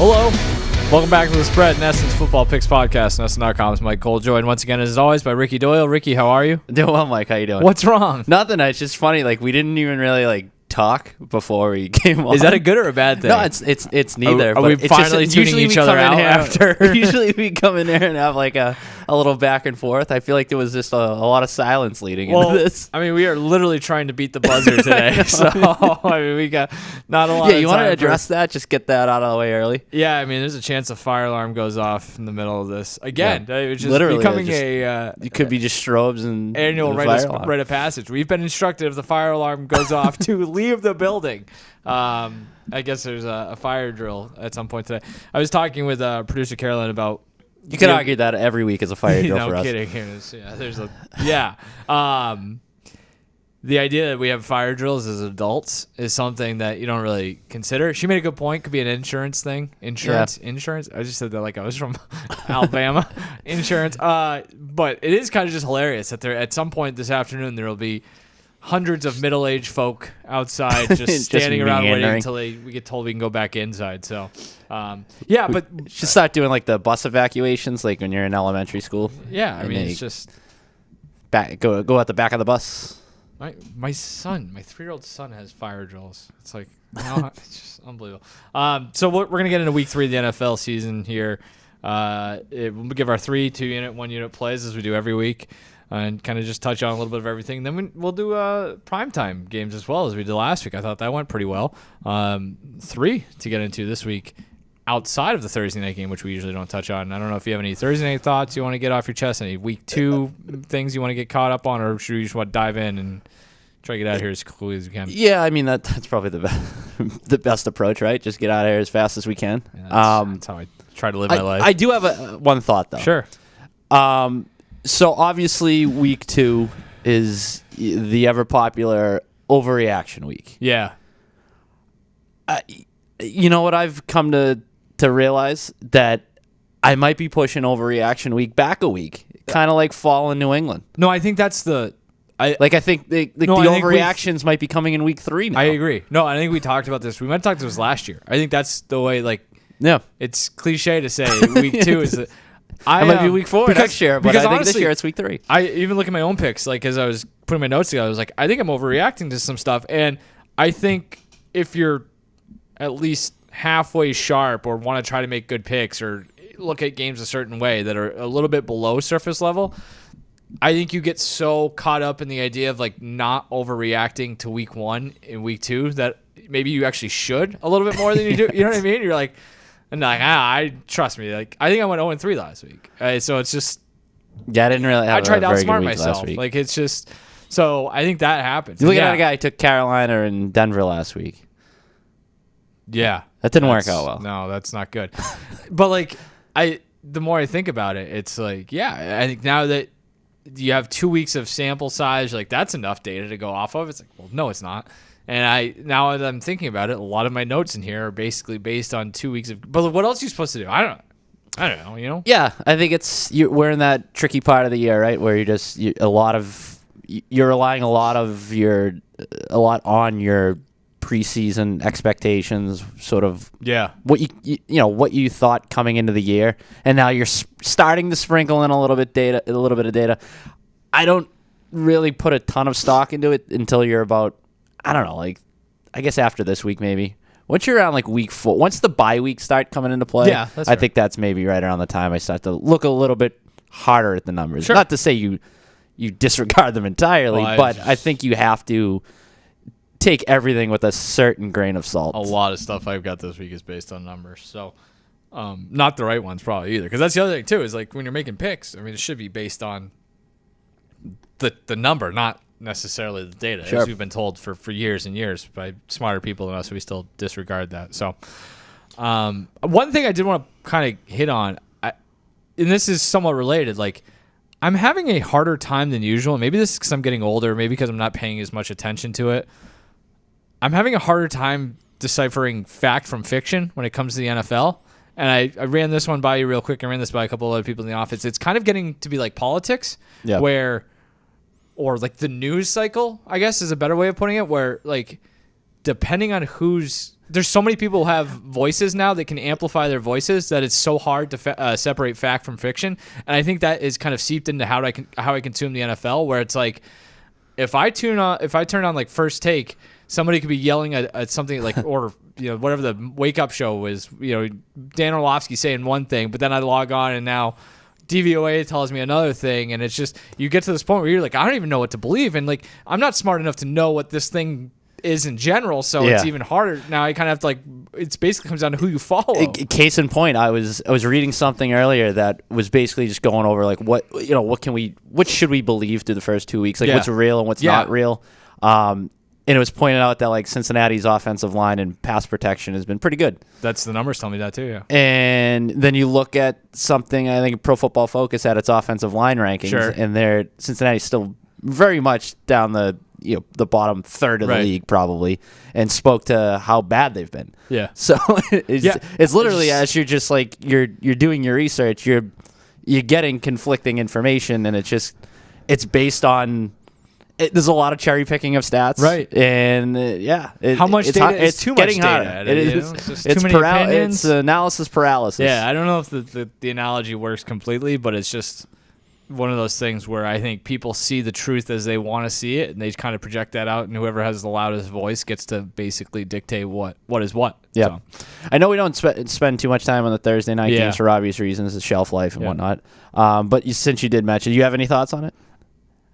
Hello. Welcome back to The Spread, Nesson's Football Picks Podcast. Nesson.com is Mike Cole, joined once again, as always, by Ricky Doyle. Ricky, how are you? Doing well, Mike. How you doing? What's wrong? Nothing. It's just funny. Like, we didn't even really talk before we came on. Is that a good or a bad thing? No, it's neither. Are we finally tuning each other out after? Usually we come in here and have like a little back and forth. I feel like there was just a lot of silence leading into this. I mean, we are literally trying to beat the buzzer today. So, I mean, we got not a lot of time. Yeah, you want to address that? Just get that out of the way early. Yeah, I mean, there's a chance a fire alarm goes off in the middle of this. Again, it's just literally becoming it could be just strobes and annual rite of passage. We've been instructed if the fire alarm goes off to leave the building. I guess there's a fire drill at some point today. I was talking with producer Carolyn about. You could argue that every week is a fire drill for us. No kidding. The idea that we have fire drills as adults is something that you don't really consider. She made a good point. Could be an insurance thing. Insurance. I just said that like I was from Alabama. Insurance. But it is kind of just hilarious that there at some point this afternoon there will be hundreds of middle-aged folk outside just standing around waiting until we get told we can go back inside. So, but should start doing like the bus evacuations, like when you're in elementary school. Yeah, I mean it's just go at the back of the bus. My son, my 3-year-old son, has fire drills. It's like it's just unbelievable. So we're gonna get into week 3 of the NFL season here. We'll give our 3 2-unit, 1-unit plays as we do every week. And kind of just touch on a little bit of everything. Then we'll do primetime games as well as we did last week. I thought that went pretty well. 3 to get into this week outside of the Thursday night game, which we usually don't touch on. I don't know if you have any Thursday night thoughts you want to get off your chest, any week 2 things you want to get caught up on, or should we just want to dive in and try to get out of here as quickly as we can? Yeah, I mean, that's probably the best approach, right? Just get out of here as fast as we can. Yeah, that's how I try to live my life. I do have one thought, though. Sure. So obviously week 2 is the ever popular overreaction week. Yeah. You know what I've come to realize? That I might be pushing overreaction week back a week, kind of like fall in New England. No, I think that's the. I think the overreactions might be coming in week 3 now. I agree. No, I think we talked about this. We might have talked about this last year. I think that's the way. Yeah, it's cliche to say week 2 is. It might be week 4 next year, but I think honestly, this year it's week 3. I even look at my own picks, like as I was putting my notes together, I was like, I think I'm overreacting to some stuff, and I think if you're at least halfway sharp or want to try to make good picks or look at games a certain way that are a little bit below surface level, I think you get so caught up in the idea of like not overreacting to week 1 and week 2 that maybe you actually should a little bit more than you do. You know what I mean? You're like. And I trust me. Like I think I went 0-3 last week. So it's just. Yeah, I didn't really. I tried to outsmart myself. Like it's just. So I think that happens. You look at a guy who took Carolina and Denver last week. Yeah, that didn't work out well. No, that's not good. But like the more I think about it, it's like I think now that you have 2 weeks of sample size, like that's enough data to go off of. It's like, well, no, it's not. And now that I'm thinking about it, a lot of my notes in here are basically based on 2 weeks of. But what else are you supposed to do? I don't know. You know? Yeah, I think we're in that tricky part of the year, right, where you're relying a lot on your preseason expectations, sort of. Yeah. What you thought coming into the year, and now you're starting to sprinkle in a little bit of data. I don't really put a ton of stock into it until you're about. I don't know, like, I guess after this week maybe. Once you're around like week 4, once the bye weeks start coming into play, I think that's maybe right around the time I start to look a little bit harder at the numbers. Sure. Not to say you disregard them entirely, but I think you have to take everything with a certain grain of salt. A lot of stuff I've got this week is based on numbers, so not the right ones probably either. Because that's the other thing too, is like when you're making picks, I mean, it should be based on the number, not necessarily the data, as we've been told for years and years by smarter people than us. We still disregard that. So one thing I did want to kind of hit on, and this is somewhat related, like I'm having a harder time than usual. Maybe this is because I'm getting older, maybe because I'm not paying as much attention to it. I'm having a harder time deciphering fact from fiction when it comes to the NFL. And I ran this one by you real quick. I ran this by a couple of other people in the office. It's kind of getting to be like politics, or like the news cycle, I guess is a better way of putting it, where like depending on there's so many people who have voices now that can amplify their voices that it's so hard to separate fact from fiction. And I think that is kind of seeped into how I consume the NFL, where it's like, if I turn on like First Take, somebody could be yelling at something like, or whatever the wake up show was, Dan Orlovsky saying one thing, but then I log on and now DVOA tells me another thing, and it's just, you get to this point where you're like, I don't even know what to believe, and like, I'm not smart enough to know what this thing is in general, so it's even harder now. I kind of have to, like, it's basically comes down to who you follow. Case in point, I was reading something earlier that was basically just going over like what should we believe through the first 2 weeks, like what's real and what's not real. And it was pointed out that like Cincinnati's offensive line and pass protection has been pretty good. That's the numbers tell me that too, yeah. And then you look at something, I think Pro Football Focus had its offensive line rankings, and Cincinnati's still very much down the bottom third of the league probably, and spoke to how bad they've been. Yeah. So it's literally as you're just like you're doing your research, you're getting conflicting information, and it's based on. There's a lot of cherry picking of stats, right? And how much data is too much data? It's too many opinions. It's analysis paralysis. Yeah, I don't know if the analogy works completely, but it's just one of those things where I think people see the truth as they want to see it, and they kind of project that out, and whoever has the loudest voice gets to basically dictate what is what. Yeah, so. I know we don't spend too much time on the Thursday night games for obvious reasons, it's shelf life and whatnot. But since you did mention, do you have any thoughts on it?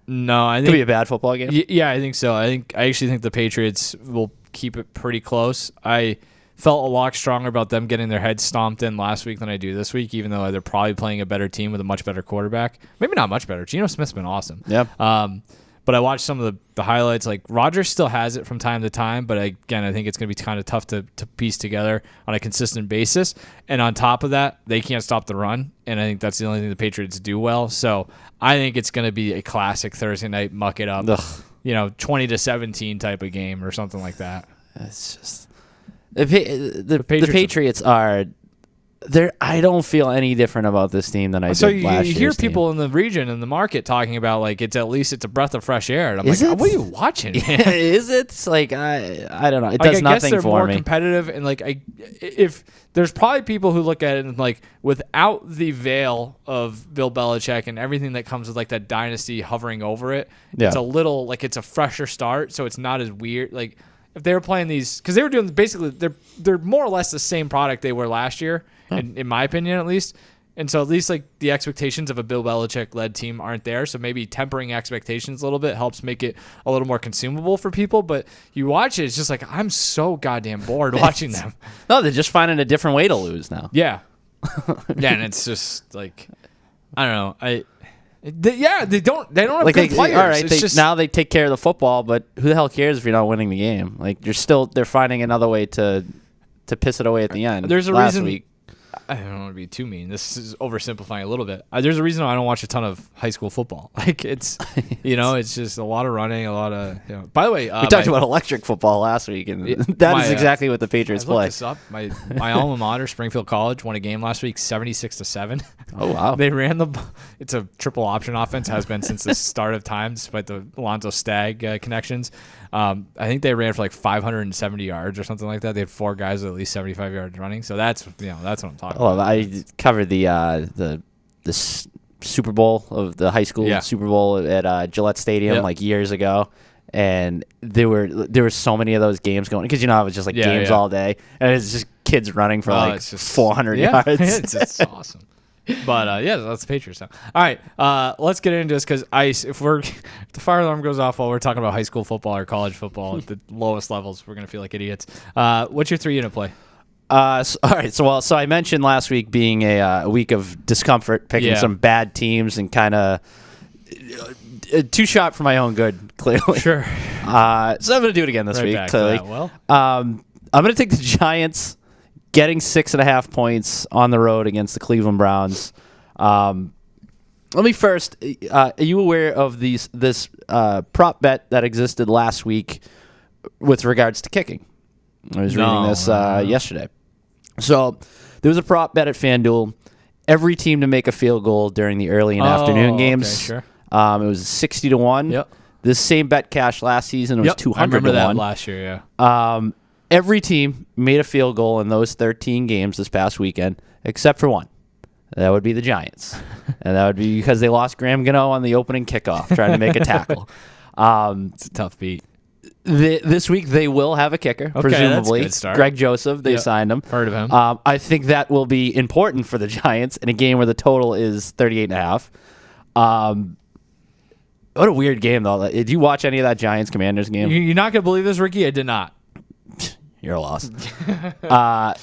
No, I think it could be a bad football game. Yeah, I think so. I actually think the Patriots will keep it pretty close. I felt a lot stronger about them getting their heads stomped in last week than I do this week, even though they're probably playing a better team with a much better quarterback. Maybe not much better. Geno Smith's been awesome. Yeah. But I watched some of the highlights. Like, Rodgers still has it from time to time, but again, I think it's going to be kind of tough to piece together on a consistent basis. And on top of that, they can't stop the run, and I think that's the only thing the Patriots do well. So I think it's going to be a classic Thursday night muck it up, 20-17 type of game or something like that. It's just the Patriots are. I don't feel any different about this team than I did last year. So you hear people in the region and the market talking about like it's a breath of fresh air. And I'm like, what are you watching? Man? Is it? It's like I don't know. It does nothing for me. I guess they're more competitive, and like if there's probably people who look at it and like without the veil of Bill Belichick and everything that comes with like that dynasty hovering over it, it's a little like it's a fresher start, so it's not as weird. Like if they were playing these, because they were doing basically they're more or less the same product they were last year. In my opinion, at least. And so at least like the expectations of a Bill Belichick-led team aren't there. So maybe tempering expectations a little bit helps make it a little more consumable for people. But you watch it, it's just like, I'm so goddamn bored watching them. No, they're just finding a different way to lose now. Yeah. And it's just like, I don't know. They don't have like good players. All right, now they take care of the football, but who the hell cares if you're not winning the game? Like they're finding another way to piss it away at the end. There's a last reason. Week. I don't want to be too mean. This is oversimplifying a little bit. There's a reason I don't watch a ton of high school football. Like it's, it's just a lot of running, a lot of. By the way, we talked about electric football last week, and that is exactly what the Patriots play. This up. My alma mater, Springfield College, won a game last week, 76-7. Oh wow! They ran It's a triple option offense, has been since the start of time, despite the Alonzo Stagg connections. I think they ran for like 570 yards or something like that. They had 4 guys with at least 75 yards running. So that's what I'm talking about. I covered the Super Bowl of the high school Super Bowl at Gillette Stadium like years ago, and there were so many of those games going because I was just like games all day, and it's just kids running for like 400 yards. It's awesome. But that's the Patriots now. All right, let's get into this because if the fire alarm goes off while we're talking about high school football or college football at the lowest levels, we're gonna feel like idiots. What's your 3-unit play? All right. So I mentioned last week being a week of discomfort, picking some bad teams and kind of too shot for my own good, clearly. Sure. So I'm gonna do it again this week. Clearly. I'm gonna take the Giants. Getting 6.5 points on the road against the Cleveland Browns. Let me first. Are you aware of this prop bet that existed last week with regards to kicking? I was reading this yesterday. So there was a prop bet at FanDuel. Every team to make a field goal during the early and afternoon games. Okay, sure. It was 60-1. Yep. This same bet cash last season was 200 I remember to that 1. last year. Yeah. Every team made a field goal in those 13 games this past weekend, except for one. That would be the Giants. And that would be because they lost Graham Gano on the opening kickoff trying to make a tackle. It's a tough beat. This week they will have a kicker, presumably. That's a good start. Greg Joseph, they signed him. Heard of him. I think that will be important for the Giants in a game where the total is 38.5. What a weird game, though. Did you watch any of that Giants-Commanders game? You're not going to believe this, Ricky? I did not. You're a loss. I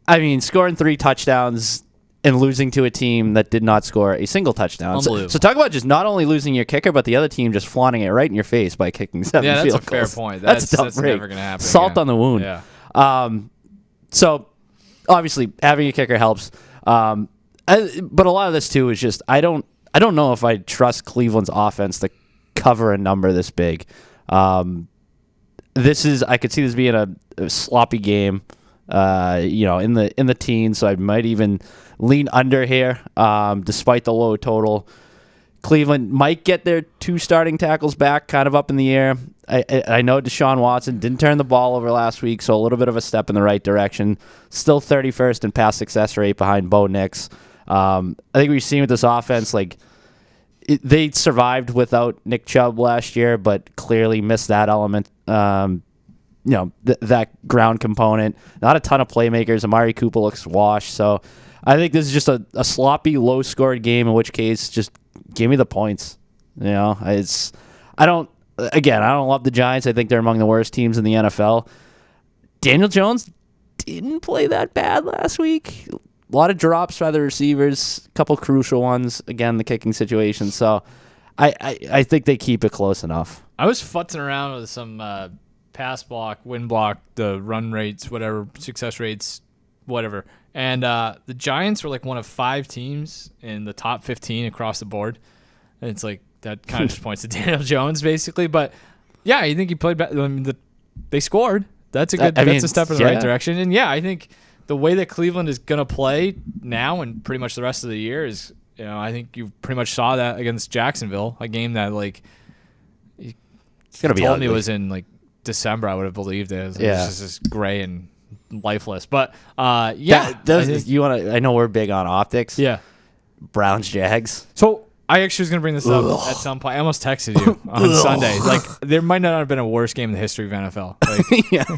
mean, scoring 3 touchdowns and losing to a team that did not score a single touchdown. So talk about just not only losing your kicker, but the other team just flaunting it right in your face by kicking 7 field goals. Yeah, that's a fair point. That's never going to happen. Salt on the wound. Yeah. So obviously having a kicker helps. But a lot of this too is just I don't know if I trust Cleveland's offense to cover a number this big. I could see this being a sloppy game. In the teens, so I might even lean under here, despite the low total. Cleveland might get their 2 starting tackles back, kind of up in the air. I know Deshaun Watson didn't turn the ball over last week, so a little bit of a step in the right direction. Still 31st in pass success rate behind Bo Nix. I think we've seen with this offense, they survived without Nick Chubb last year, but clearly missed that element. That ground component. Not a ton of playmakers. Amari Cooper looks washed. So I think this is just a sloppy, low-scored game, in which case just give me the points. I don't love the Giants. I think they're among the worst teams in the NFL. Daniel Jones didn't play that bad last week. A lot of drops by the receivers, a couple crucial ones. Again, the kicking situation. So I think they keep it close enough. I was futzing around with some pass block, win block, the run rates, whatever, success rates, whatever. And the Giants were one of 5 teams in the top 15 across the board. And it's that kind of just points to Daniel Jones, basically. But, yeah, I think he played better. I mean, they scored. That's a good. That's a step in the right direction. And, yeah, I think the way that Cleveland is going to play now and pretty much the rest of the year is, I think you pretty much saw that against Jacksonville, a game that, it's going to be told me was in, December, I would have believed it. It was just gray and lifeless. But I know we're big on optics. Yeah. Browns Jags. So I actually was going to bring this up at some point. I almost texted you on Sunday. There might not have been a worse game in the history of NFL.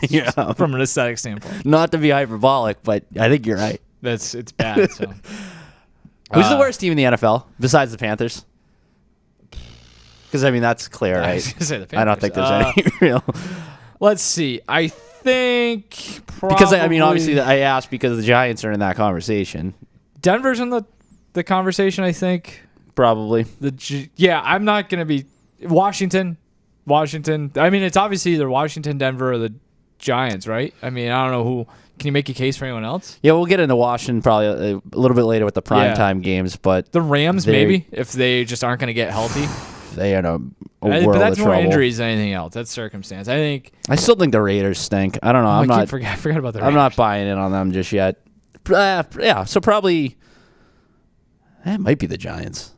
Yeah. From an aesthetic standpoint. Not to be hyperbolic, but I think you're right. It's bad. So. Who's the worst team in the NFL besides the Panthers? Because, that's clear, right? I was gonna say the Panthers. I don't think there's any real. Let's see. I think probably. Because, obviously, I asked because the Giants are in that conversation. Denver's in the conversation, I think. Probably. I'm not going to be. Washington. It's obviously either Washington, Denver, or the Giants, right? I don't know who. Can you make a case for anyone else? Yeah, we'll get into Washington probably a little bit later with the primetime games, but the Rams maybe if they just aren't going to get healthy. They are in a world but that's of more trouble. Injuries than anything else. That's circumstance. I still think the Raiders stink. I don't know. I forgot about the Raiders. I'm not buying in on them just yet. So probably it might be the Giants.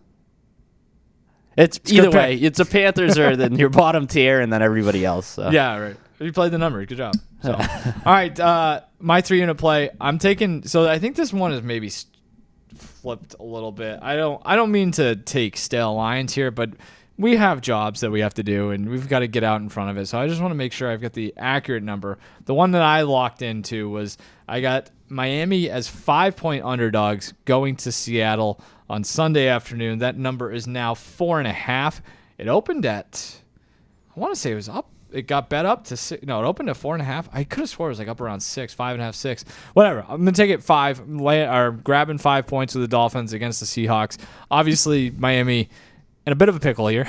It's either way. It's the Panthers or then your bottom tier and then everybody else. So. Yeah, right. You played the number. Good job. So, all right, my 3-unit play. I'm taking. So I think this one is maybe flipped a little bit. I don't mean to take stale lines here, but we have jobs that we have to do, and we've got to get out in front of it. So I just want to make sure I've got the accurate number. The one that I locked into was I got Miami as 5-point underdogs going to Seattle on Sunday afternoon. That number is now 4.5. It opened at, I want to say it was up. It got bet up to 6. No, it opened at 4.5. I could have swore it was up around 6, 5.5, 6. Whatever. I'm gonna take it 5. Grabbing 5 points with the Dolphins against the Seahawks. Obviously, Miami in a bit of a pickle here.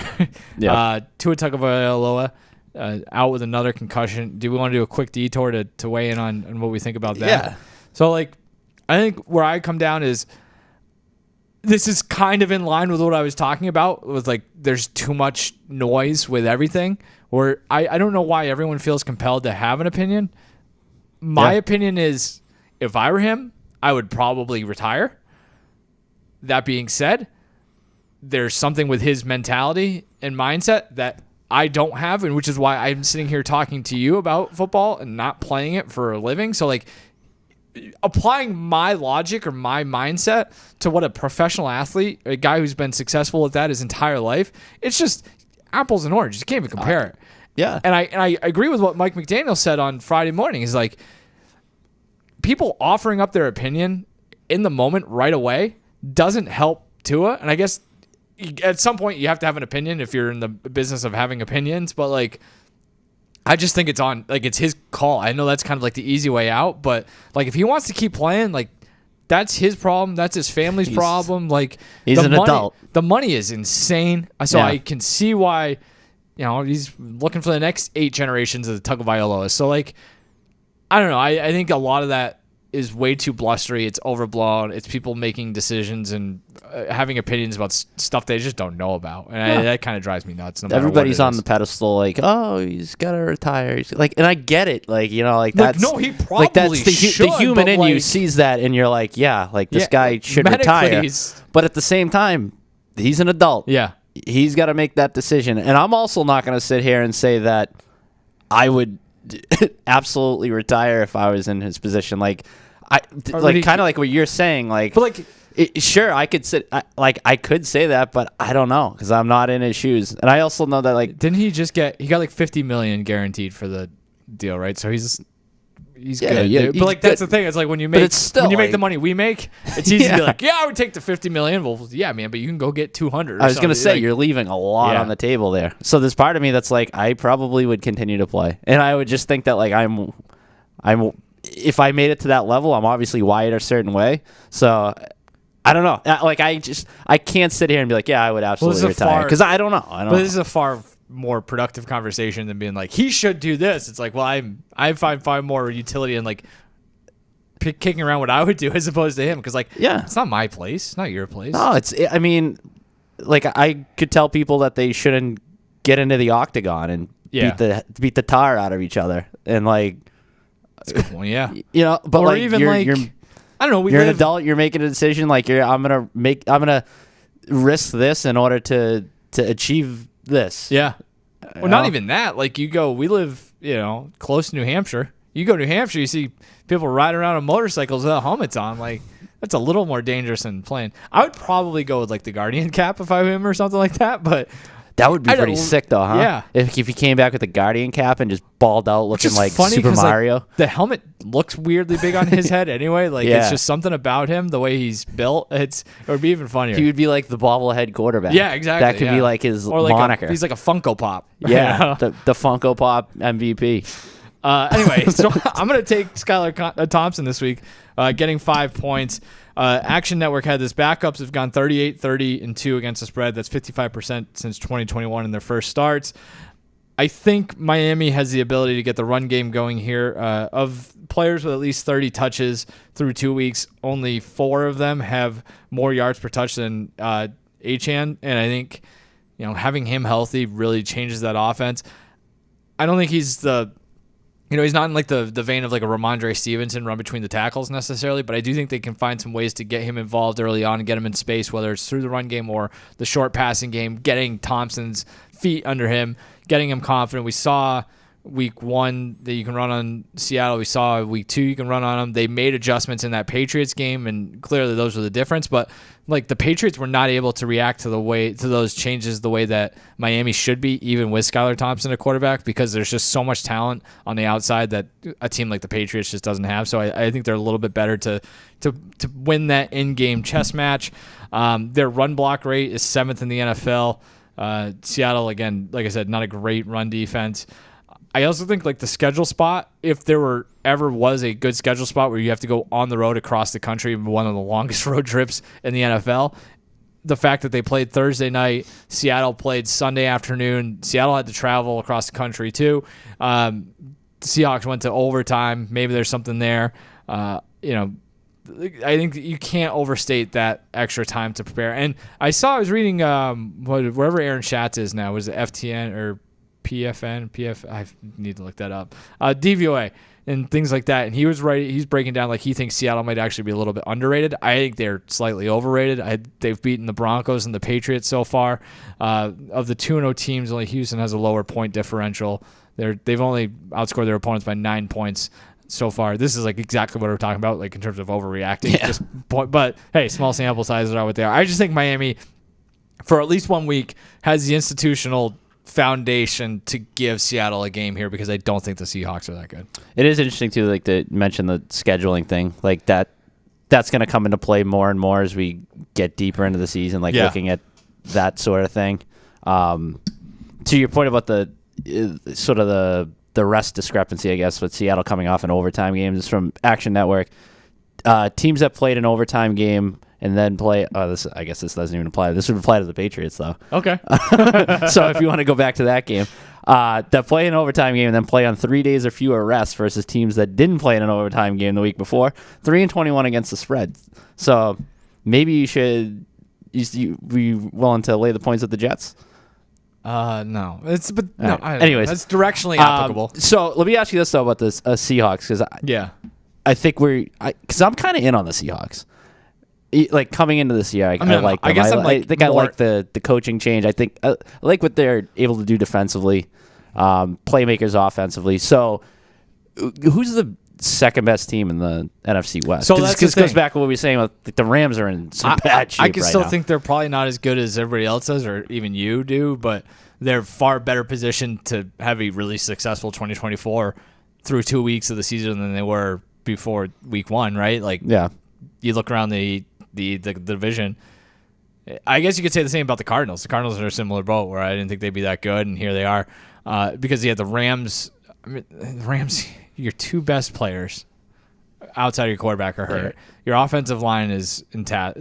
Yeah. Tua Tagovailoa out with another concussion. Do we want to do a quick detour to weigh in on what we think about that? Yeah. So I think where I come down is this is kind of in line with what I was talking about. With there's too much noise with everything. Or I don't know why everyone feels compelled to have an opinion. My opinion is, if I were him, I would probably retire. That being said, there's something with his mentality and mindset that I don't have, and which is why I'm sitting here talking to you about football and not playing it for a living. So like applying my logic or my mindset to what a professional athlete, a guy who's been successful at that his entire life, it's just apples and oranges. You can't even compare it. Yeah. And I agree with what Mike McDaniel said on Friday morning. He's like, people offering up their opinion in the moment right away doesn't help Tua. And I guess at some point you have to have an opinion if you're in the business of having opinions, but like, I just think it's his call. I know that's kind of like the easy way out, but like if he wants to keep playing, like that's his problem. That's his family's problem. Like he's an adult. The money is insane. So Yeah. I can see why, he's looking for the next 8 generations of the Tagovailoa. So like, I don't know. I think a lot of that is way too blustery. It's overblown. It's people making decisions and having opinions about stuff they just don't know about, and that kind of drives me nuts. No matter Everybody's what it on is. the pedestal, like, oh, he's gotta retire. He's like, and I get it, like, like that's no, he probably that's the should, human but, in you like, sees that, and you're like, yeah, like this Yeah, guy should medically retire. he's- But at the same time, he's an adult. Yeah. He's got to make that decision, and I'm also not going to sit here and say that I would absolutely retire if I was in his position. Like, Or like he- kind of like what you're saying, like, But like, sure, I could I could say that, but I don't know because I'm not in his shoes, and I also know that like didn't he just he got like $50 million guaranteed for the deal, right? So he's Yeah, good. yeah, But he's like that's good. the thing. It's like when you But make it's still, when you make like- the money we make, it's easy to be Yeah. like, yeah, I would take the $50 million. Well, yeah, man, but you can go get 200. I was gonna say like, you're leaving a lot Yeah. on the table there. So there's part of me that's like I probably would continue to play, and I would just think that like I'm if I made it to that level, I'm obviously wired a certain way. So I don't know. Like I can't sit here and be like, yeah, I would absolutely is a retire far- because I don't know. But this is a far more productive conversation than being like he should do this. It's like, well, I find far more utility in like kicking around what I would do as opposed to him because like Yeah. it's not my place, it's not your place. No, I mean, like I could tell people that they shouldn't get into the octagon and Yeah. beat the tar out of each other and like That's a good point. Yeah, but or like even you're, like you're I don't know. you're an adult. You're making a decision. Like I'm gonna risk this in order to achieve this. Yeah. Well, You not know? even that. Like we live, close to New Hampshire. You go to New Hampshire, you see people riding around on motorcycles without helmets on. Like that's a little more dangerous than playing. I would probably go with like the Guardian cap if I were him or something like that. But That would be I pretty don't- sick, though, huh? Yeah. If he came back with the Guardian cap and just balled out, which looking is like funny Super 'cause, like, Mario. the helmet looks weirdly big on his head anyway. Like Yeah. it's just something about him, the way he's built. It would be even funnier. He would be like the bobblehead quarterback. Yeah, exactly, That could be yeah. like his or like moniker. he's like a Funko Pop. yeah, the Funko Pop MVP. Anyway, so I'm going to take Skylar Thompson this week, getting 5 points. Action Network had this. Backups have gone 38, 30, and 2 against the spread. That's 55% since 2021 in their first starts. I think Miami has the ability to get the run game going here. Of players with at least 30 touches through 2 weeks, only 4 of them have more yards per touch than Achane. And I think, having him healthy really changes that offense. I don't think he's he's not in like the vein of like a Ramondre Stevenson run between the tackles necessarily, but I do think they can find some ways to get him involved early on and get him in space, whether it's through the run game or the short passing game, getting Thompson's feet under him, getting him confident. We saw week 1 that you can run on Seattle. We saw week 2 you can run on them. They made adjustments in that Patriots game, and clearly those were the difference. But like the Patriots were not able to react to those changes the way that Miami should be, even with Skylar Thompson at quarterback, because there's just so much talent on the outside that a team like the Patriots just doesn't have. So I think they're a little bit better to win that in-game chess match. Their run block rate is 7th in the NFL. Seattle, again, like I said, not a great run defense. I also think like the schedule spot, if there ever was a good schedule spot where you have to go on the road across the country, one of the longest road trips in the NFL, the fact that they played Thursday night, Seattle played Sunday afternoon, Seattle had to travel across the country too. The Seahawks went to overtime. Maybe there's something there. I think you can't overstate that extra time to prepare. And I was reading wherever Aaron Schatz is now, was it FTN or PFN? I need to look that up. DVOA. and things like that. And he was right. He's breaking down like he thinks Seattle might actually be a little bit underrated. I think they're slightly overrated. They've beaten the Broncos and the Patriots so far. Of the 2-0 teams, only Houston has a lower point differential. They've only outscored their opponents by 9 points so far. This is like exactly what we're talking about, like in terms of overreacting. Yeah. But hey, small sample sizes are what they are. I just think Miami, for at least 1 week, has the institutional foundation to give Seattle a game here because I don't think the Seahawks are that good. It is interesting too, like to mention the scheduling thing, like that's going to come into play more and more as we get deeper into the season, like looking at that sort of thing. To your point about the sort of the rest discrepancy, I guess, with Seattle coming off an overtime game, is from Action Network. Teams that played an overtime game and then play. I guess this doesn't even apply. This would apply to the Patriots, though. Okay. So if you want to go back to that game, that play an overtime game and then play on 3 days or fewer rests versus teams that didn't play in an overtime game the week before, 3-21 against the spread. So maybe you should be willing to lay the points at the Jets. No. Anyways, that's directionally applicable. So let me ask you this though about this Seahawks, because I think because I'm kind of in on the Seahawks. Like coming into this year, I like them. I like the coaching change. I think I like what they're able to do defensively, playmakers offensively. So, who's the second best team in the NFC West? So this goes back to what we were saying with like, the Rams are in some bad shape. I can still think they're probably not as good as everybody else does, or even you do, but they're far better positioned to have a really successful 2024 through 2 weeks of the season than they were before week 1, right? Like, you look around the division. I guess you could say the same about the Cardinals. The Cardinals are a similar boat where I didn't think they'd be that good, and here they are. Because you had the Rams. The Rams, your two best players outside of your quarterback are hurt. Your offensive line is intact.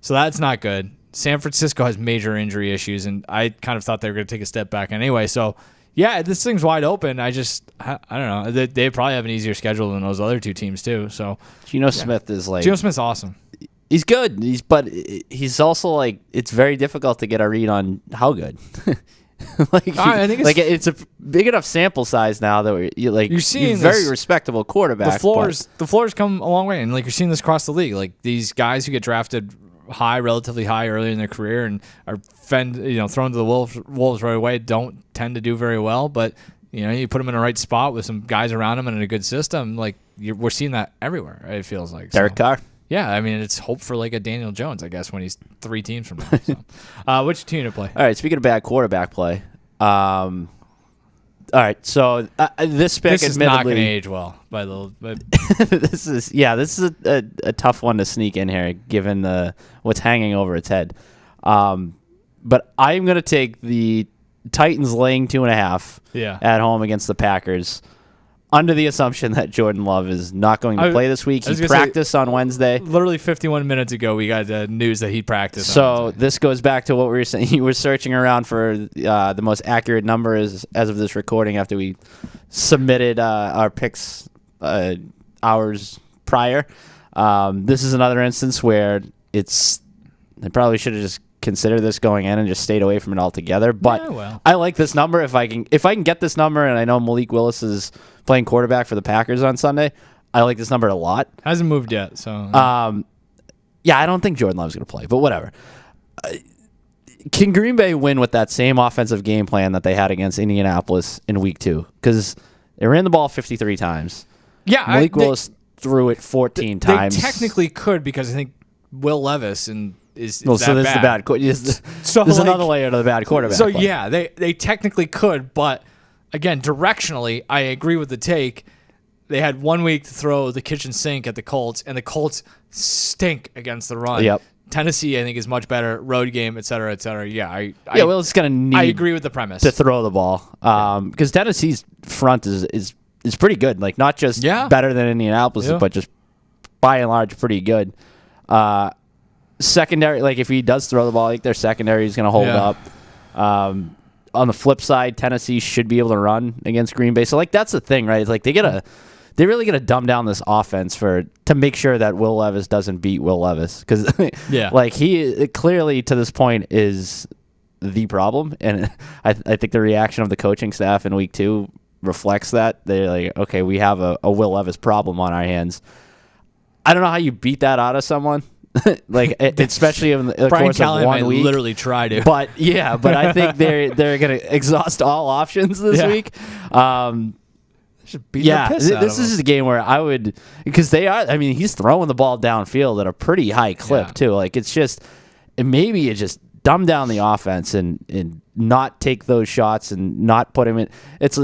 So that's not good. San Francisco has major injury issues, and I kind of thought they were going to take a step back anyway. So, yeah, this thing's wide open. I don't know. They probably have an easier schedule than those other two teams too. So Geno Smith is like Geno Smith's awesome. He's good. But he's also like it's very difficult to get a read on how good. I think it's a big enough sample size now that you're seeing very respectable quarterback. The floors come a long way, and like you're seeing this across the league. Like these guys who get drafted relatively high early in their career and are thrown to the wolves right away don't tend to do very well. But you put them in the right spot with some guys around them and in a good system. Like we're seeing that everywhere. It feels like Derek Carr. Yeah, I mean it's hope for like a Daniel Jones, I guess, when he's 3 teams from now. So. Which team to play? All right. Speaking of bad quarterback play. All right, so this pick is not going to age well. This is a tough one to sneak in here, given what's hanging over its head. But I'm going to take the Titans laying 2.5 at home against the Packers, under the assumption that Jordan Love is not going to play this week. He practiced on Wednesday. Literally 51 minutes ago, we got the news that he practiced. So this goes back to what we were saying. You were searching around for the most accurate numbers as of this recording after we submitted our picks hours prior. This is another instance where they probably should have just considered this going in and just stayed away from it altogether. But I like this number. If I can get this number, and I know Malik Willis is playing quarterback for the Packers on Sunday, I like this number a lot. Hasn't moved yet, so I don't think Jordan Love's going to play, but whatever. Can Green Bay win with that same offensive game plan that they had against Indianapolis in Week 2? Because they ran the ball 53 times. Yeah, Malik Willis threw it 14 times. They technically could, because I think Will Levis is so this is the bad. There's another layer to the bad quarterback. So yeah, they technically could, but again, directionally, I agree with the take. They had 1 week to throw the kitchen sink at the Colts, and the Colts stink against the run. Yep. Tennessee, I think, is much better. Road game, et cetera, et cetera. Yeah, it's going to need. I agree with the premise to throw the ball because Tennessee's front is pretty good. Like not just better than Indianapolis, but just by and large pretty good. Secondary, like if he does throw the ball, I think their secondary is going to hold up. On the flip side, Tennessee should be able to run against Green Bay. So like that's the thing, right? It's like they really got to dumb down this offense to make sure that Will Levis doesn't beat Will Levis, because like he clearly to this point is the problem, and I think the reaction of the coaching staff in Week 2 reflects that. They're like, okay, we have a Will Levis problem on our hands. I don't know how you beat that out of someone. Like, especially in the Brian course Callahan of 1 week. literally tried to. But I think they're gonna exhaust all options this week. Should beat the piss out This of is him. a game where I would, because they are. I mean, he's throwing the ball downfield at a pretty high clip too. Like, it's just maybe it just dumb down the offense and not take those shots and not put him in. It's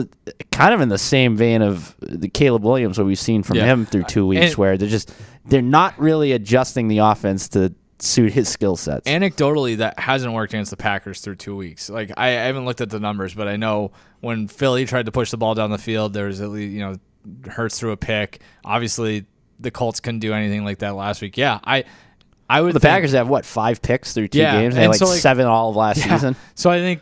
kind of in the same vein of the Caleb Williams, what we've seen from him through 2 weeks, where they're not really adjusting the offense to suit his skill sets. Anecdotally, that hasn't worked against the Packers through 2 weeks. Like, I haven't looked at the numbers, but I know when Philly tried to push the ball down the field, there was at least, Hurts threw a pick. Obviously, the Colts couldn't do anything like that last week. Yeah, I would. The Packers have 5 picks through 2 games. They had so 7 all of last season. So I think,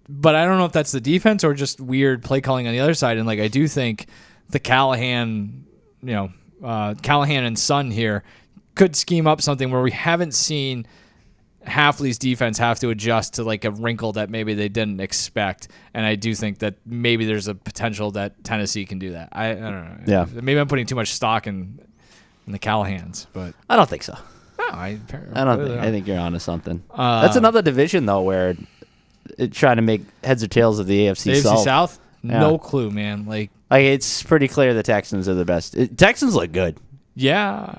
but I don't know if that's the defense or just weird play calling on the other side. And like, I do think the Callahan, Callahan and Son here could scheme up something where we haven't seen Hafley's defense have to adjust to like a wrinkle that maybe they didn't expect. And I do think that maybe there's a potential that Tennessee can do that. I don't know. Yeah. Maybe I'm putting too much stock in the Callahans, but I don't think so. no, I don't think. I think you're onto something. That's another division though where it's trying to make heads or tails of the AFC the South. AFC South. Yeah. No clue, man. Like it's pretty clear the Texans are the best. Texans look good. yeah.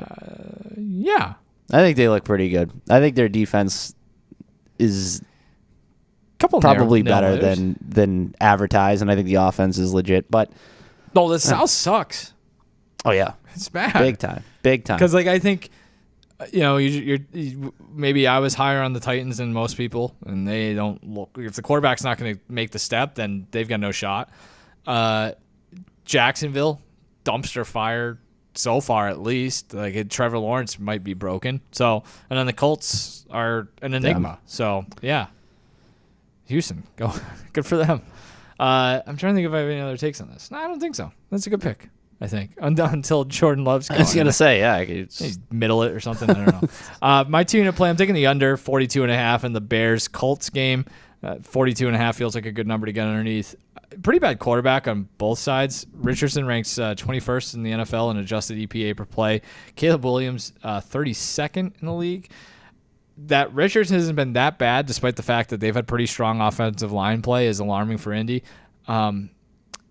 I think they look pretty good. I think their defense is Couple probably nail better biters. than advertised, and I think the offense is legit. But No, the South sucks. oh yeah, It's bad. big time. Because like I think, you maybe I was higher on the Titans than most people, and they don't look. If the quarterback's not going to make the step, then they've got no shot. Jacksonville, dumpster fire so far at least. Like Trevor Lawrence might be broken. So, and then the Colts are an enigma. So yeah, Houston, go good for them. I'm trying to think if I have any other takes on this. No, I don't think so. That's a good pick. I think until Jordan Love's I was gonna say Maybe middle it or something. I don't know. My 2-unit play, I'm taking the under 42.5 in the Bears Colts game. 42.5 feels like a good number to get underneath. Pretty bad quarterback on both sides. Richardson ranks 21st in the NFL in adjusted EPA per play. Caleb Williams 32nd in the league. That Richardson hasn't been that bad, despite the fact that they've had pretty strong offensive line play, is alarming for Indy.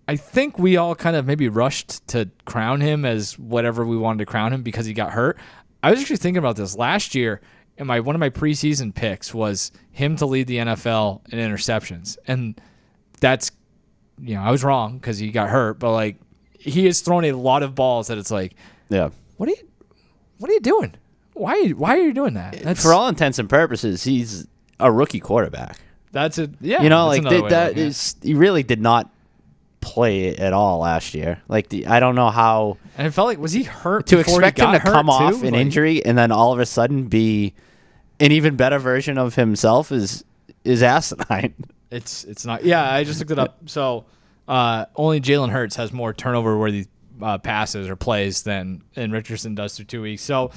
I think we all kind of maybe rushed to crown him as whatever we wanted to crown him because he got hurt. I was actually thinking about this last year, and one of my preseason picks was him to lead the NFL in interceptions, and that's I was wrong because he got hurt, but like he has thrown a lot of balls that it's like, yeah, what are you doing? Why are you doing that? For all intents and purposes, he's a rookie quarterback. That's it. Yeah, he really did not play at all last year. Like I don't know how. And it felt like, was he hurt? To before expect he got him to come hurt off too? an injury and then all of a sudden be an even better version of himself is asinine. It's not. Yeah, I just looked it up. So only Jalen Hurts has more turnover-worthy passes or plays than Richardson does through 2 weeks. So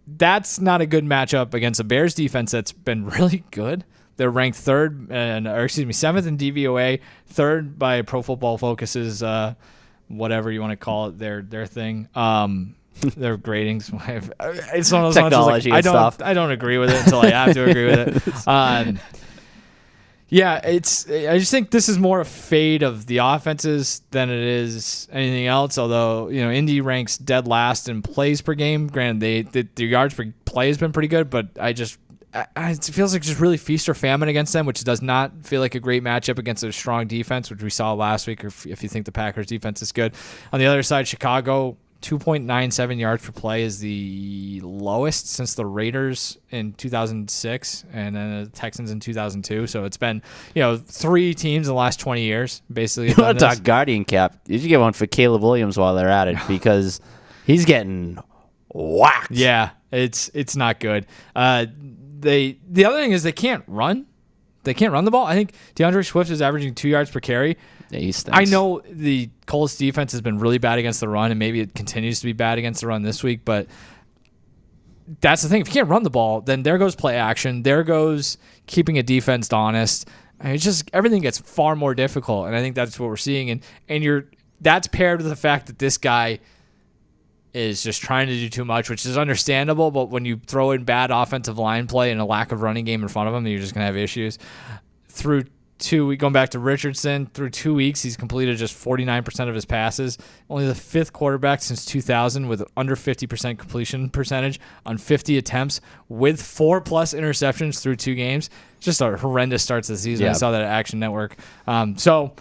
that's not a good matchup against a Bears defense that's been really good. They're ranked seventh in DVOA, third by Pro Football Focus's whatever you want to call it, their thing. Their gratings. It's one of those Technology ones like, stuff. I don't agree with it until I have to agree with it. Yeah, I just think this is more a fade of the offenses than it is anything else. Although Indy ranks dead last in plays per game. Granted, their yards per play has been pretty good, but it feels like just really feast or famine against them, which does not feel like a great matchup against a strong defense, which we saw last week. Or if you think the Packers defense is good, on the other side, Chicago. 2.97 yards per play is the lowest since the Raiders in 2006 and then the Texans in 2002. So it's been, 3 teams in the last 20 years, basically. You want to talk Guardian cap? You should get one for Caleb Williams while they're at it because he's getting whacked. Yeah, it's not good. The other thing is they can't run. They can't run the ball. I think DeAndre Swift is averaging 2 yards per carry. Yeah, he stinks. I know the Colts defense has been really bad against the run, and maybe it continues to be bad against the run this week, but that's the thing. If you can't run the ball, then there goes play action. There goes keeping a defense honest. I mean, it's just everything gets far more difficult, and I think that's what we're seeing. And that's paired with the fact that this guy is just trying to do too much, which is understandable. But when you throw in bad offensive line play and a lack of running game in front of him, you're just gonna have issues. Going back to Richardson, through 2 weeks, he's completed just 49% of his passes. Only the 5th quarterback since 2000 with under 50% completion percentage on 50 attempts with 4+ interceptions through 2 games. Just a horrendous start to the season. Yeah. I saw that at Action Network. So,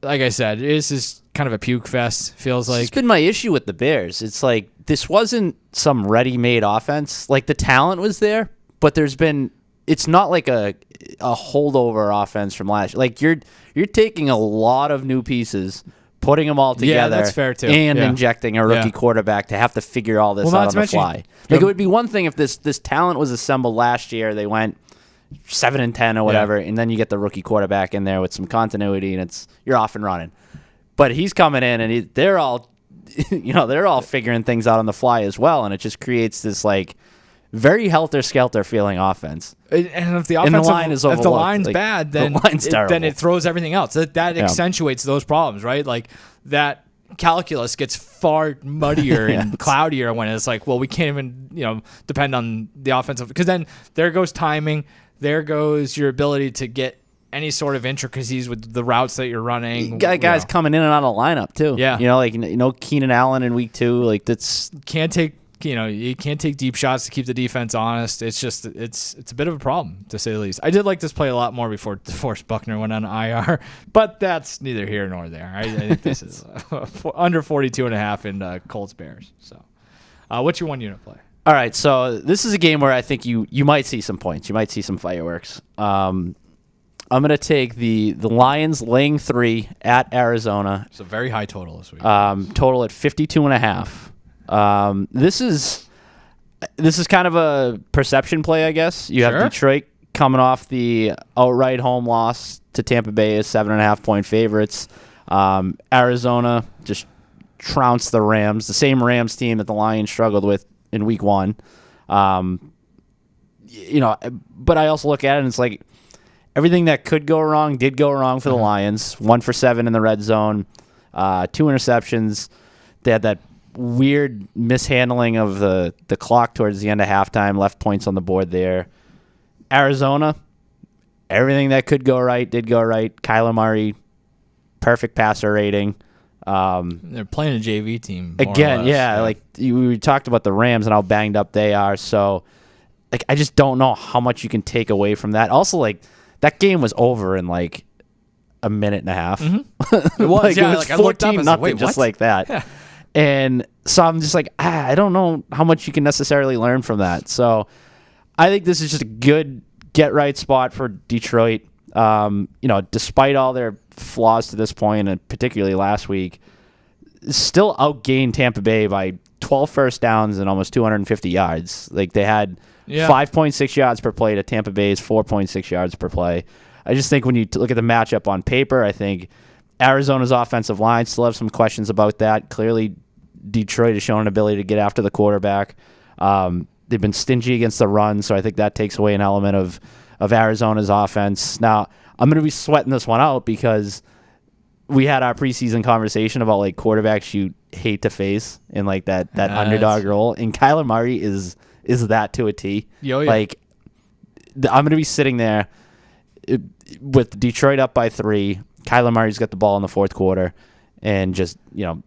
like I said, this is kind of a puke fest, feels like. It's been my issue with the Bears. It's like this wasn't some ready-made offense. Like the talent was there, but it's not like a holdover offense from last year. Like you're taking a lot of new pieces, putting them all together, Yeah, that's fair too. and Yeah. injecting a rookie quarterback to have to figure all this Well, out not on to the mention- fly. Like it would be one thing if this talent was assembled last year. They went 7-10 or whatever, and then you get the rookie quarterback in there with some continuity, and you're off and running. But he's coming in, and they're all, they're all figuring things out on the fly as well, and it just creates this like very helter-skelter feeling offense. And if the And the offensive line is if the overlooked. line's Like, bad, the then line's terrible. then it throws everything else. That accentuates those problems, right? Like that calculus gets far muddier and cloudier when it's like, well, we can't even depend on the offensive, because then there goes timing, there goes your ability to get any sort of intricacies with the routes that you're running. You got guys coming in and out of lineup too. Yeah. Keenan Allen in week 2. Like that's you can't take deep shots to keep the defense honest. It's just it's a bit of a problem, to say the least. I did like this play a lot more before DeForest Buckner went on IR, but that's neither here nor there. I think this is under 42.5 in Colts Bears. So, what's your 1 unit play? all right. So this is a game where I think you might see some points. You might see some fireworks. I'm gonna take the Lions laying 3 at Arizona. It's a very high total this week. Total at 52.5. This is kind of a perception play, I guess. You have Sure. Detroit coming off the outright home loss to Tampa Bay as 7.5-point favorites. Arizona just trounced the Rams, the same Rams team that the Lions struggled with in week 1. But I also look at it and it's like everything that could go wrong did go wrong for the Lions. 1 for 7 in the red zone, 2 interceptions. They had that weird mishandling of the clock towards the end of halftime, left points on the board there. Arizona, everything that could go right did go right. Kyler Murray, perfect passer rating. They're playing a JV team more or Again, less. like we talked about the Rams and how banged up they are. So, like, I just don't know how much you can take away from that. Also, like, that game was over in like a minute and a half. It was, it was I looked up and 14 I was like, nothing, wait, just what? like that. Yeah. And so I'm just like, I don't know how much you can necessarily learn from that. So I think this is just a good get-right spot for Detroit. Despite all their flaws to this point, and particularly last week, still outgained Tampa Bay by 12 first downs and almost 250 yards. Like they had 5.6 yards per play to Tampa Bay's 4.6 yards per play. I just think when you look at the matchup on paper, I think Arizona's offensive line still have some questions about that. Clearly, Detroit has shown an ability to get after the quarterback. They've been stingy against the run, so I think that takes away an element of Arizona's offense. Now, I'm going to be sweating this one out because we had our preseason conversation about like quarterbacks you hate to face in like that underdog role, and Kyler Murray is that to a T. Yeah. Like I'm going to be sitting there with Detroit up by 3. Kyler Murray's got the ball in the 4th quarter, and just a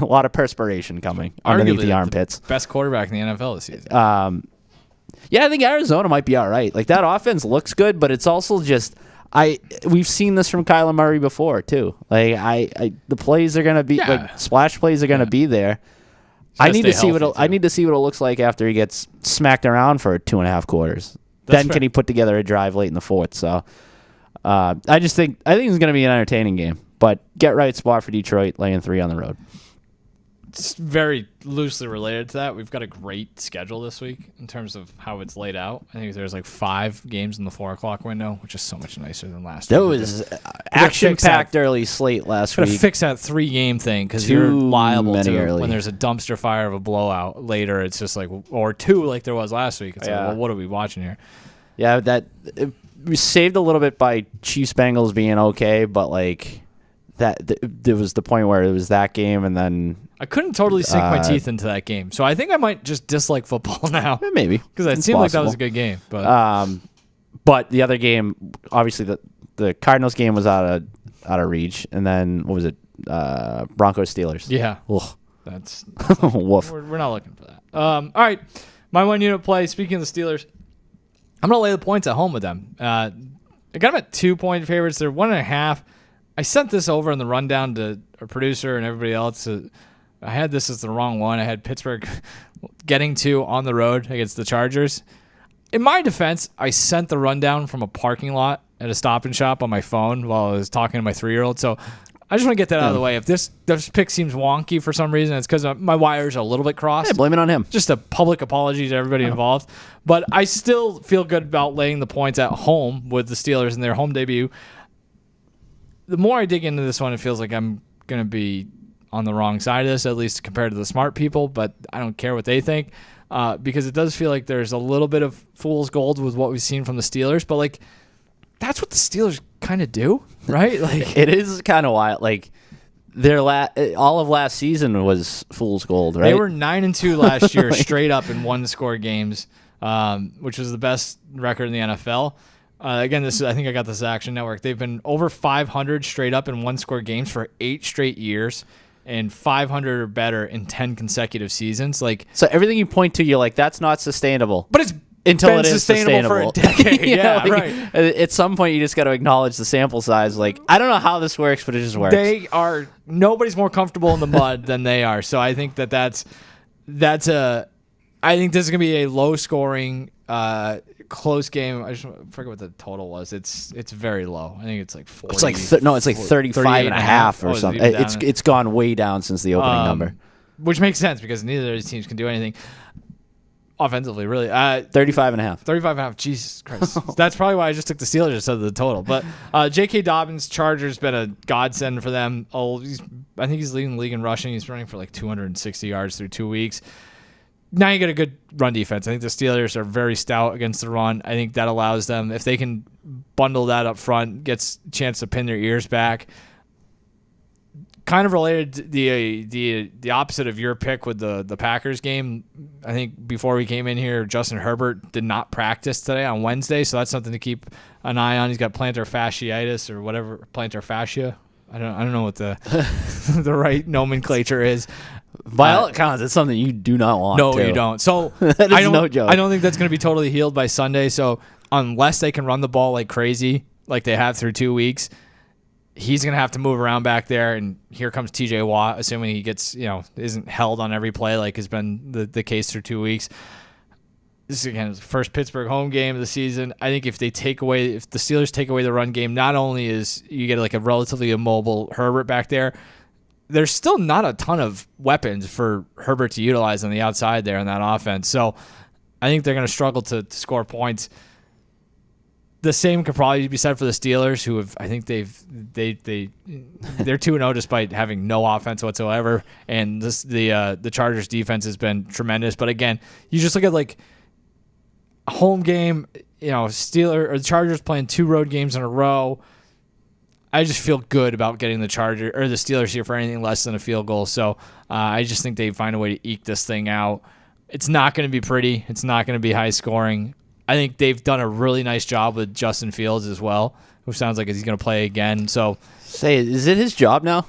lot of perspiration coming underneath Arguably the armpits. Best quarterback in the NFL this season. I think Arizona might be all right. Like that offense looks good, but it's also just we've seen this from Kyler Murray before too. Like the plays are gonna be like splash plays are gonna be there. I need to see what it looks like after he gets smacked around for 2.5 quarters. Then fair. can he put together a drive late in the 4th? So I think it's gonna be an entertaining game. But get right spot for Detroit, laying 3 on the road. It's very loosely related to that. We've got a great schedule this week in terms of how it's laid out. I think there's like 5 games in the 4 o'clock window, which is so much nicer than last That week. was action-packed early slate last Gotta week. fix that 3-game thing because you're liable many to early. when there's a dumpster fire of a blowout later. It's just like, or 2 like there was last week. It's like, well, what are we watching here? Yeah, saved a little bit by Chiefs Bengals being okay, but like there was the point where it was that game, and then I couldn't totally sink my teeth into that game, so I think I might just dislike football now. Maybe because it seemed like that was a good game, but the other game, obviously the Cardinals game was out of reach, and then what was it? Broncos Steelers. Yeah, ugh. that's woof. We're not looking for that. All right, my 1 unit play. Speaking of the Steelers, I'm gonna lay the points at home with them. I got them at 2-point favorites. They're 1.5. I sent this over in the rundown to our producer and everybody else. I had this as the wrong one. I had Pittsburgh getting 2 on the road against the Chargers. In my defense, I sent the rundown from a parking lot at a Stop and Shop on my phone while I was talking to my 3-year-old. So I just want to get that out of the way. If this pick seems wonky for some reason, it's because my wires are a little bit crossed. Hey, blame it on him. Just a public apology to everybody involved. But I still feel good about laying the points at home with the Steelers in their home debut. The more I dig into this one, it feels like I'm going to be on the wrong side of this, at least compared to the smart people, but I don't care what they think because it does feel like there's a little bit of fool's gold with what we've seen from the Steelers, but like that's what the Steelers kind of do, right? Like it is kind of wild. Like their all of last season was fool's gold, right? They were 9-2 last year, straight up in one-score games, which was the best record in the NFL. Again, I think I got this Action Network. They've been over 500 straight up in one-score games for 8 straight years, and 500 or better in 10 consecutive seasons. Like, so everything you point to, you're like, that's not sustainable. But it's until been it is sustainable for a decade. Yeah, like, right. At some point, you just got to acknowledge the sample size. Like, I don't know how this works, but it just works. Nobody's more comfortable in the mud than they are. So I think that's I think this is gonna be a low-scoring, close game. I just forget what the total was. It's very low. I think it's like 40. It's like it's like 35 and a half or something. It's gone way down since the opening number, which makes sense because neither of these teams can do anything offensively, really. 35 and a half. 35 and a half. Jesus Christ. That's probably why I just took the Steelers instead of the total. But J.K. Dobbins, Chargers, been a godsend for them. I think he's leading the league in rushing. He's running for like 260 yards through 2 weeks. Now you get a good run defense. I think the Steelers are very stout against the run. I think that allows them, if they can bundle that up front, gets a chance to pin their ears back. Kind of related to the opposite of your pick with the Packers game. I think before we came in here, Justin Herbert did not practice today on Wednesday, so that's something to keep an eye on. He's got plantar fasciitis or whatever, plantar fascia. I don't know what the the right nomenclature is. By all accounts, it's something you do not want. No, you don't. So no joke. I don't think that's going to be totally healed by Sunday. So unless they can run the ball like crazy, like they have through 2 weeks, he's going to have to move around back there. And here comes T.J. Watt, assuming he gets, isn't held on every play like has been the case through 2 weeks. This is, again, the first Pittsburgh home game of the season. I think if the Steelers take away the run game, not only is you get like a relatively immobile Herbert back there, there's still not a ton of weapons for Herbert to utilize on the outside there in that offense. So I think they're going to struggle to score points. The same could probably be said for the Steelers, who have, I think they're 2-0 despite having no offense whatsoever. And the Chargers defense has been tremendous. But again, you just look at like a home game, the Chargers playing 2 road games in a row. I just feel good about getting the Steelers here for anything less than a field goal. So I just think they find a way to eke this thing out. It's not going to be pretty. It's not going to be high scoring. I think they've done a really nice job with Justin Fields as well, who sounds like he's going to play again. So, is it his job now?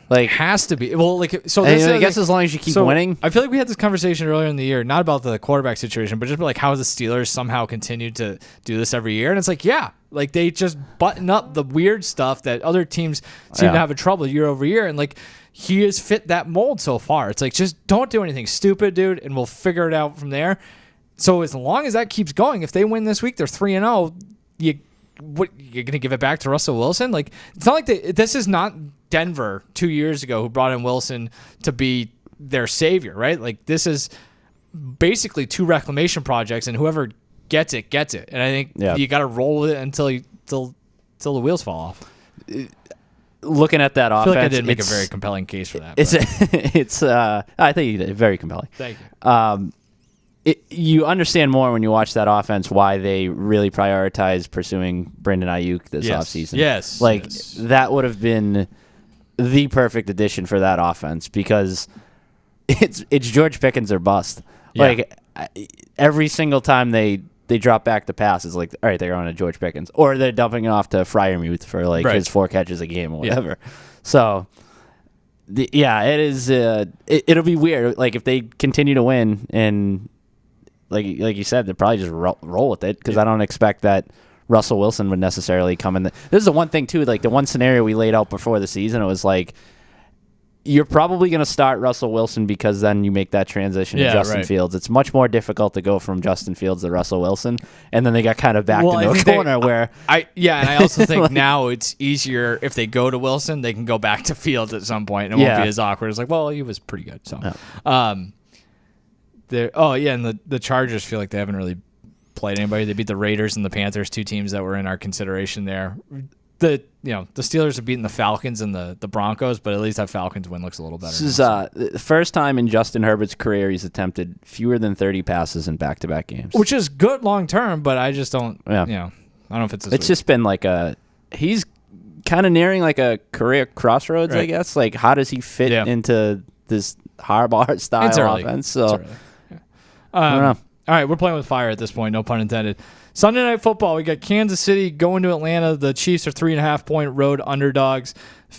Like, has to be. Well, so I guess as long as you keep winning. I feel like we had this conversation earlier in the year, not about the quarterback situation, but just like how the Steelers somehow continued to do this every year. And it's like, yeah, like they just button up the weird stuff that other teams seem to have a trouble year over year. And like he has fit that mold so far. It's like, just don't do anything stupid, dude, and we'll figure it out from there. So as long as that keeps going, if they win this week, they're 3-0. You're going to give it back to Russell Wilson? Like, it's not like this is not Denver 2 years ago who brought in Wilson to be their savior, right? Like, this is basically 2 reclamation projects, and whoever gets it, gets it. And I think you got to roll with it until the wheels fall off. Looking at that offense, I feel like I didn't make a very compelling case for that. I think you did very compelling. Thank you. you understand more when you watch that offense why they really prioritize pursuing Brandon Ayuk this offseason. Yes. That would have been the perfect addition for that offense because it's George Pickens or bust. Yeah. Every single time they drop back the pass, it's like, all right, they're on to George Pickens. Or they're dumping it off to Freiermuth for his 4 catches a game or whatever. Yeah. So, it is. It'll be weird. Like, if they continue to win and, like you said, they'll probably just roll with it because I don't expect that Russell Wilson would necessarily come in. This is the one thing, too, like the one scenario we laid out before the season, it was like, you're probably going to start Russell Wilson because then you make that transition to Justin Fields. It's much more difficult to go from Justin Fields to Russell Wilson, and then they got kind of backed into a corner where... and I also think now it's easier if they go to Wilson, they can go back to Fields at some point, and it won't be as awkward. It's like, well, he was pretty good. So, and the Chargers feel like they haven't really played anybody. They beat the Raiders and the Panthers, 2 teams that were in our consideration there. The Steelers have beaten the Falcons and the Broncos, but at least that Falcons win looks a little better. This is the first time in Justin Herbert's career he's attempted fewer than 30 passes in back-to-back games, which is good long term. But I just don't. I don't know if it's. It's just been like he's kind of nearing like a career crossroads, I guess. Like, how does he fit into this Harbaugh style offense? So, I don't know. All right, we're playing with fire at this point. No pun intended. Sunday Night Football, we got Kansas City going to Atlanta. The Chiefs are 3.5-point road underdogs.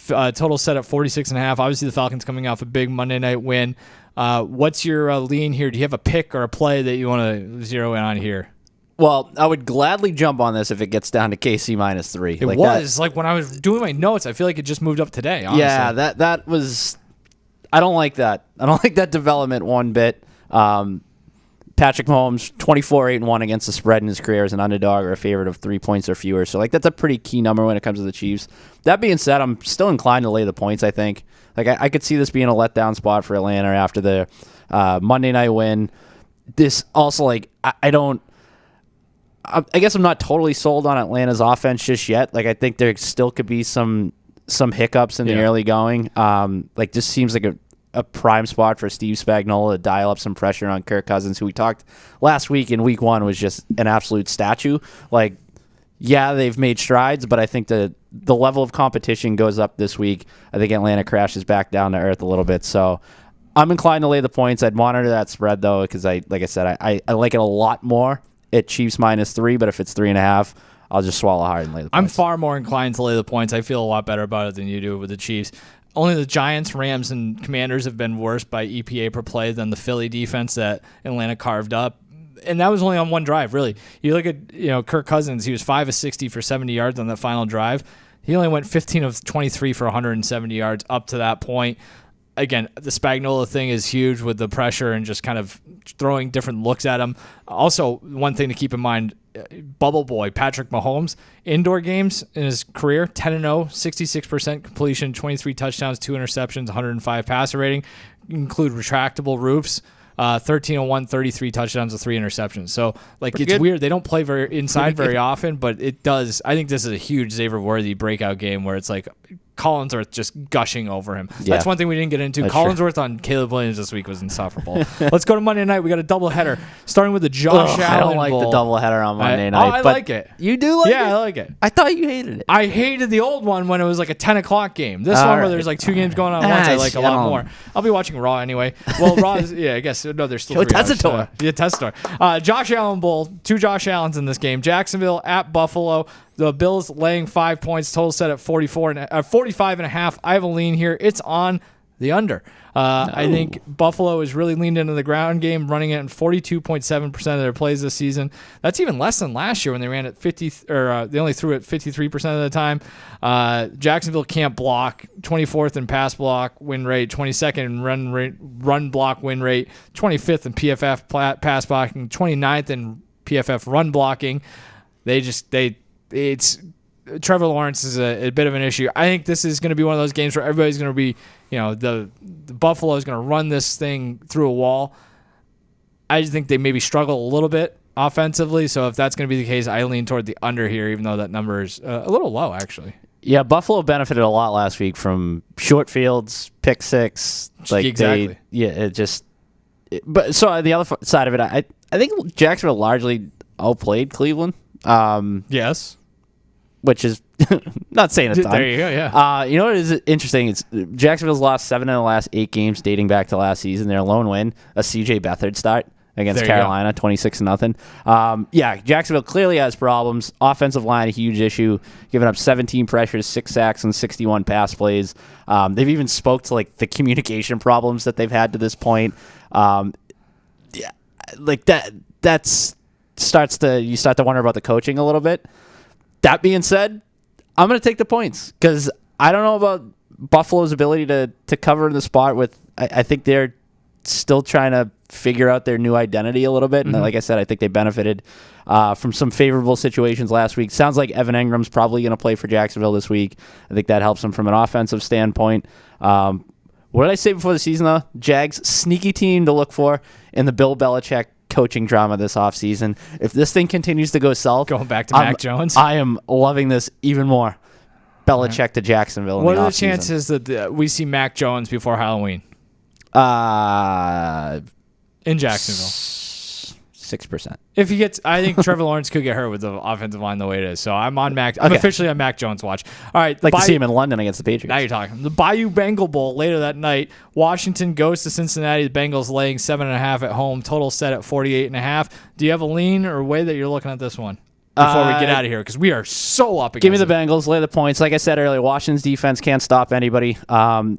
Total set at 46.5. Obviously, the Falcons coming off a big Monday night win. What's your lean here? Do you have a pick or a play that you want to zero in on here? Well, I would gladly jump on this if it gets down to KC -3. It was like when I was doing my notes, I feel like it just moved up today. Honestly. Yeah, that was. I don't like that. I don't like that development one bit. Patrick Mahomes, 24-8-1 against the spread in his career as an underdog or a favorite of 3 points or fewer. So, that's a pretty key number when it comes to the Chiefs. That being said, I'm still inclined to lay the points, I think. I could see this being a letdown spot for Atlanta after the Monday night win. This also, I guess I'm not totally sold on Atlanta's offense just yet. I think there still could be some hiccups in the early going. Just seems like a prime spot for Steve Spagnuolo to dial up some pressure on Kirk Cousins, who we talked last week in week 1 was just an absolute statue. They've made strides, but I think the level of competition goes up this week. I think Atlanta crashes back down to earth a little bit. So I'm inclined to lay the points. I'd monitor that spread, though, because I like it a lot more at Chiefs -3, but if it's 3.5, I'll just swallow hard and lay the points. I'm far more inclined to lay the points. I feel a lot better about it than you do with the Chiefs. Only the Giants, Rams, and Commanders have been worse by EPA per play than the Philly defense that Atlanta carved up. And that was only on one drive, really. You look at Kirk Cousins, he was 5 of 60 for 70 yards on that final drive. He only went 15 of 23 for 170 yards up to that point. Again, the Spagnuolo thing is huge with the pressure and just kind of throwing different looks at him. Also, one thing to keep in mind, Bubble Boy, Patrick Mahomes, indoor games in his career, 10-0, 66% completion, 23 touchdowns, 2 interceptions, 105 passer rating, include retractable roofs, 13-1, 33 touchdowns with 3 interceptions. So, it's good. Weird. They don't play very often, but it does. I think this is a huge Xavier-worthy breakout game where it's Collinsworth just gushing over him. Yeah. That's one thing we didn't get into. Collinsworth on Caleb Williams this week was insufferable. Let's go to Monday night. We got a doubleheader starting with the Josh Allen I don't like Bowl. the doubleheader on Monday night. I like it. You do like it? Yeah, I like it. I thought you hated it. I hated the old one when it was a 10 o'clock game. This one where there's 2 games going on at once, I like a lot more. I'll be watching Raw anyway. Well, Raw is, I guess, no, there's still 3 hours. Testator. Josh Allen Bowl, 2 Josh Allens in this game. Jacksonville at Buffalo. The Bills laying 5 points, total set at 45.5. I have a lean here. It's on the under. I think Buffalo is really leaned into the ground game, running it in 42.7% of their plays this season. That's even less than last year when they ran at 50, or they only threw it 53% of the time. Jacksonville can't block, 24th in pass block win rate, 22nd in run block win rate, 25th in PFF pass blocking, 29th in PFF run blocking. It's Trevor Lawrence is a bit of an issue. I think this is going to be one of those games where everybody's going to be, the Buffalo is going to run this thing through a wall. I just think they maybe struggle a little bit offensively. So if that's going to be the case, I lean toward the under here, even though that number is a little low, actually. Yeah, Buffalo benefited a lot last week from short fields, pick six. Exactly. but so the other side of it, I think Jacksonville largely outplayed Cleveland. Yes. Which is not saying a ton. There you go, yeah. You know what is interesting? It's Jacksonville's lost 7 in the last 8 games dating back to last season. Their lone win, a C.J. Beathard start against Carolina, 26-0. Yeah, Jacksonville clearly has problems. Offensive line, a huge issue, giving up 17 pressures, 6 sacks, and 61 pass plays. They've even spoke to like the communication problems that they've had to this point. Yeah, like that's you start to wonder about the coaching a little bit. That being said, I'm going to take the points because I don't know about Buffalo's ability to cover the spot with. I think they're still trying to figure out their new identity a little bit. And like I said, I think they benefited from some favorable situations last week. Sounds like Evan Ingram's probably going to play for Jacksonville this week. I think that helps them from an offensive standpoint. What did I say before the season, though? Jags, sneaky team to look for in the Bill Belichick coaching drama this offseason. If this thing continues to go south, going back to Mac Jones, I am loving this even more. Belichick to Jacksonville. What are the chances that we see Mac Jones before Halloween? In Jacksonville, 6%. If he gets, I think Trevor Lawrence could get hurt with the offensive line the way it is. So I'm on Mac. I'm officially on Mac Jones watch. All right, like to see him in London against the Patriots. Now you're talking. The Bayou Bengal Bowl later that night. Washington goes to Cincinnati. The Bengals laying 7.5 at home. Total set at 48.5. Do you have a lean or way that you're looking at this one before we get out of here? Because we are so up against Give me the Bengals. Lay the points. Like I said earlier, Washington's defense can't stop anybody.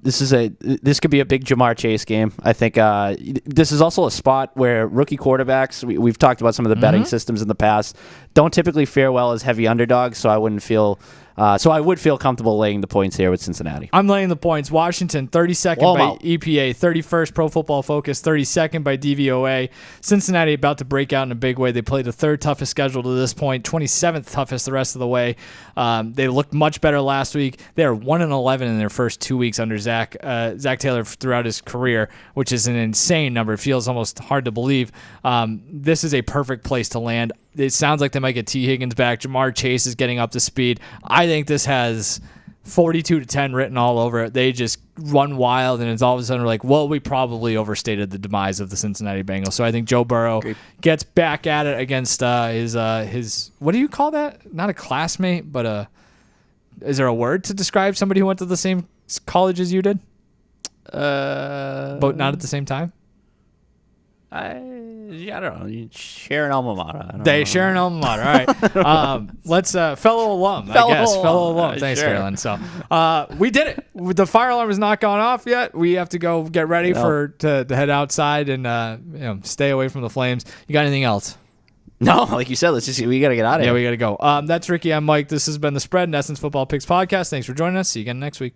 This could be a big Jamar Chase game. I think this is also a spot where rookie quarterbacks, we've talked about some of the betting systems in the past, don't typically fare well as heavy underdogs, so I would feel comfortable laying the points here with Cincinnati. I'm laying the points. Washington, 32nd by EPA, 31st Pro Football Focus, 32nd by DVOA. Cincinnati about to break out in a big way. They played the 3rd toughest schedule to this point, 27th toughest the rest of the way. They looked much better last week. They are 1-11 in their first 2 weeks under Zach Taylor throughout his career, which is an insane number. It feels almost hard to believe. This is a perfect place to land. It sounds like they might get T. Higgins back. Jamar Chase is getting up to speed. I think this has 42-10 written all over it. They just run wild, and it's all of a sudden like, well, we probably overstated the demise of the Cincinnati Bengals. So I think Joe Burrow gets back at it against his what do you call that? Not a classmate, but is there a word to describe somebody who went to the same college as you did? But not at the same time? I don't know. You share an alma mater. They share an alma mater. All right. Let's fellow alum. Fellow alum. Thanks, sure. Carolyn. So we did it. The fire alarm has not gone off yet. We have to go get ready to head outside and stay away from the flames. You got anything else? No, like you said, we got to get out of here. Yeah, we got to go. That's Ricky. I'm Mike. This has been the Spread and Essence Football Picks podcast. Thanks for joining us. See you again next week.